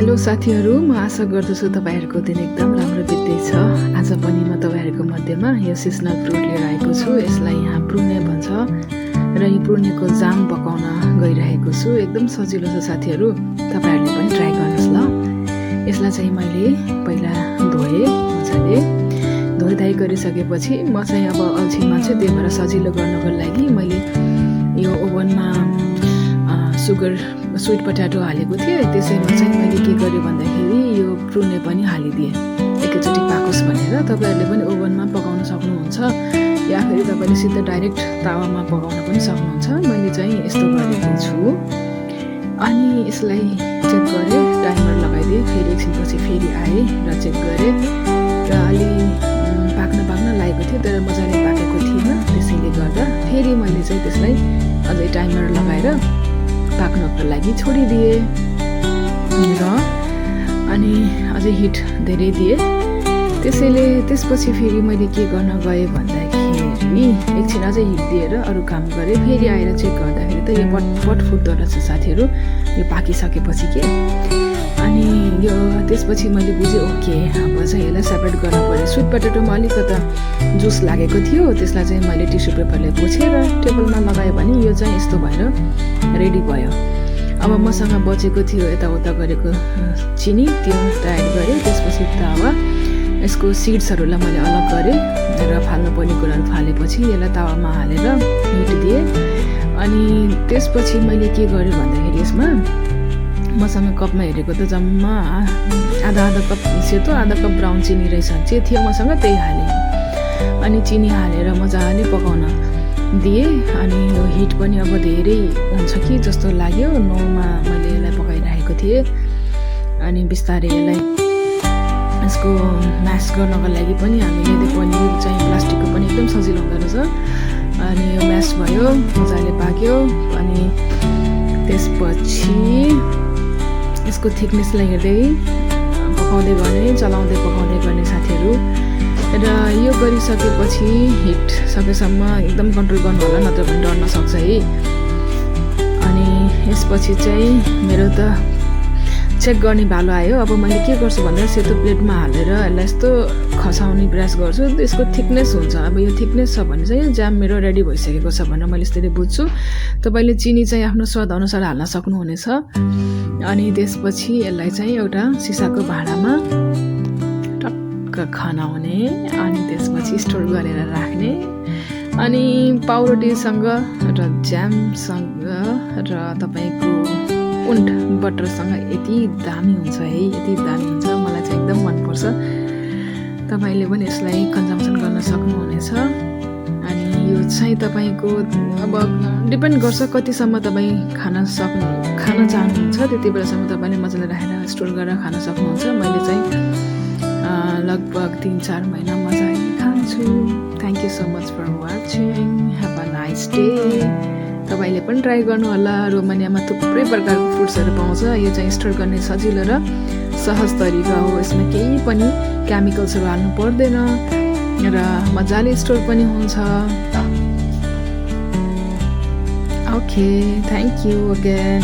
Hello साथीहरू, म आशा गर्दछु तपाईहरुको दिन एकदम राम्रो बित्दैछ। आज पनि म तपाईहरुको मध्येमा यो सिजनल फ्रुट लिएर आएको छु। यसलाई यहाँ प्रुने भन्छ र यो प्रुनेको जाम पकाउन गइरहेको छु। एकदम सजिलो छ साथीहरू, तपाईहरुले पनि ट्राई गर्नुस् ल। यसलाई चाहिँ मैले पहिला धोए मजाले। धोइधाइ गरिसकेपछि म चाहिँ अब अल्छी मान्छे, त्यही भएर सजिलो गर्नको लागि मैले यो ओभनमा स्वीट पोटेटो हालेको थिएँ। त्यसैमा चाहिँ मैले के गरेँ भन्दाखेरि यो प्रुने पनि हालिदिएँ एकैचोटि पाकोस् भनेर। तपाईहरुले पनि ओभनमा पकाउन सक्नुहुन्छ या फेरि तपाईले सिधै डाइरेक्ट तावामा पकाउन पनि सक्नुहुन्छ। मैले चाहिँ यस्तो गरेको छु। अनि यसलाई चेक गरेँ, टाइमर लगाइदिएँ। फेरि एकछिनपछि फेरि आएँ र चेक गरेँ र अलि पाक्न लागेको थियो, तर मजाले पाकेको थिएन। त्यसैले गर्दा फेरि मैले चाहिँ त्यसलाई अझै टाइमर लगाएर पाक्नको लागि छोडिदिए र अनि अझै हिट धेरै दिए। त्यसपछि फेरि मैले के गर्न गएँ भन्दाखेरि एकछिन अझै हिट दिएर अरू काम गरेँ। फेरि आएर चेक गर्दाखेरि त यो पट फुट्दो रहेछ साथीहरू, यो पाकिसकेपछि के। अनि यो त्यसपछि मैले बुझेँ ओके, अब चाहिँ यसलाई सेपरेट गर्नु पर्यो। स्वीट पोटेटोमा अलिकता जुस लागेको थियो, त्यसलाई चाहिँ मैले टिस्यु पेपरले पोछेर टेबलमा लगाएँ भने यो चाहिँ यस्तो भएर रेडी भयो। अब मसँग बचेको थियो यताउता गरेको चिनी, त्यो एड गरेँ। त्यसपछि तावा, यसको सिड्सहरूलाई मैले अलग गरेँ र फाल्नुपर्ने कुराहरू फालेपछि यसलाई तावामा हालेर हिट दिएँ। अनि त्यसपछि मैले के गरेँ भन्दाखेरि यसमा मसँग कपमा हेरेको त जम्मा आधा कप सेतो, आधा कप ब्राउन चिनी रहेछ। जे थियो मसँग त्यही हालेँ। अनि चिनी हालेर मजाले पकाउन दिएँ। अनि यो हिट पनि अब धेरै हुन्छ कि जस्तो लाग्यो। 9मा मैले यसलाई पकाइरहेको थिएँ। अनि बिस्तारै यसलाई यसको म्यास गर्नको लागि पनि हामीले पनिर चाहिँ प्लास्टिकको पनि एकदम सजिलो हुँदो रहेछ। अनि यो म्यास भयो, मजाले पाक्यो। अनि त्यसपछि यसको थिकनेसलाई हेर्दै पकाउँदै गर्ने, चलाउँदै पकाउँदै गर्ने साथीहरू। र यो गरिसकेपछि हिट सकेसम्म एकदम कन्ट्रोल गर्नु होला, नत्र भने डढ्न सक्छ है। अनि यसपछि चाहिँ मेरो त चेक गर्ने भालो आयो। अब मैले के गर्छु भन्दा सेतो प्लेटमा हालेर यसलाई यस्तो खसाउने प्रयास गर्छु। यसको थिकनेस हुन्छ, अब यो थिकनेस छ भने चाहिँ जाम मेरो रेडी भइसकेको छ भनेर मैले यसरी बुझ्छु। तपाईँले चिनी चाहिँ आफ्नो स्वाद अनुसार हाल्न सक्नुहुनेछ। अनि त्यसपछि यसलाई चाहिँ एउटा सिसाको भाँडामा टक्क खनाउने, अनि त्यसपछि स्टोर गरेर राख्ने। अनि पाउरोटीसँग र ज्यामसँग र तपाईँको उन्ट बटरसँग यति दामी हुन्छ है, यति दामी हुन्छ। मलाई चाहिँ एकदम मनपर्छ। तपाईँले पनि यसलाई कन्जम्सन गर्न सक्नुहुनेछ। अनि यो चाहिँ तपाईँको अब डिपेन्ड गर्छ कतिसम्म तपाईँ खान चाहनुहुन्छ। त्यति बेलासम्म तपाईँले मजाले राखेर स्टोर गरेर खान सक्नुहुन्छ। मैले चाहिँ लगभग 3-4 महिना मजाले खान्छु। Thank you so much for watching. Have a nice day. तपाईँले पनि ट्राई गर्नु होला। रोमानियामा थुप्रै प्रकारको फ्रुट्सहरू पाउँछ। यो चाहिँ स्टोर गर्ने सजिलो र सहज तरिका हो। यसमा केही पनि केमिकल्सहरू हाल्नु पर्दैन र मजाले स्टोर पनि हुन्छ। Okay, thank you again.